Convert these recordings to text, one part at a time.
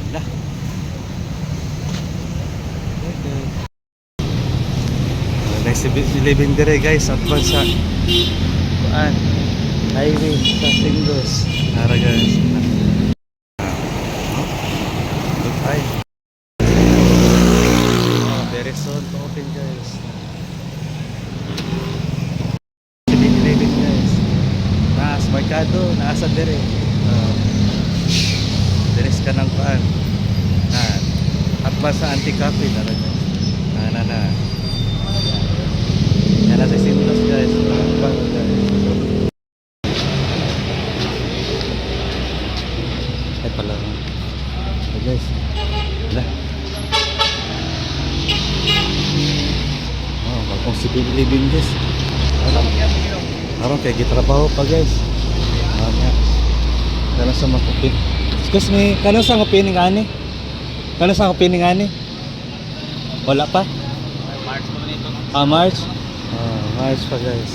Lah. Okay. Nice 11 dire guys, advance sa kuan highway sa Tingdos. Tara guys. Ay. Oh, very soon to open guys. 11 guys. Naas merkado, naasa dire. Deres ka ng kuan. Advance sa anti-cafe tara guys. Na. Yan na sa Tingdos guys. Bang guys. Ay pala. Okay guys. Wala. Oh, bagong sipin-libin guys. Aram kaya gitrabaho pa guys. Nga. Kano sa makupin. Excuse me, kano sa makupin nga ni? Kano sa makupin nga ni? Wala pa? March pa nito. March? March pa guys.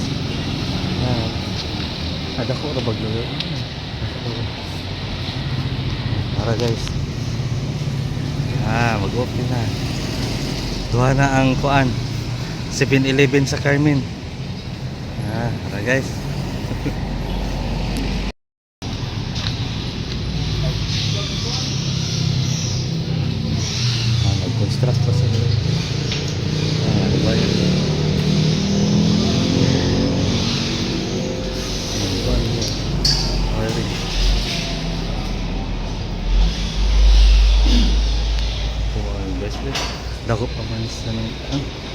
Ada ko ra bagyo. Tara guys. Mag-open na. Tuwa na ang kuan 7-Eleven sa Carmen. Tara guys. Nag-construct pa sila. Diba yun? Dako pa man sa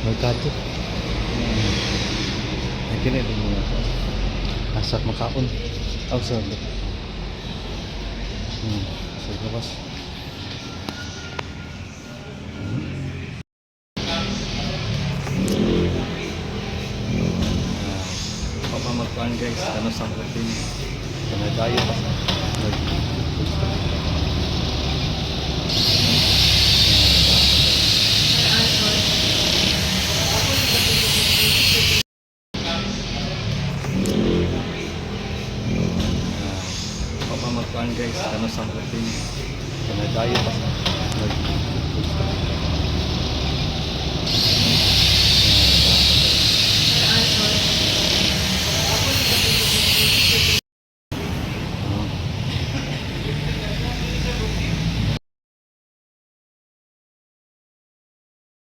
merkado. Ay kini din mo ito. Asap makaon. Sa labas. Magkuhan guys, ano sa hotel. Nagdayo pa sa magkuhan guys, ano sa hotel. Nagdayo pa sa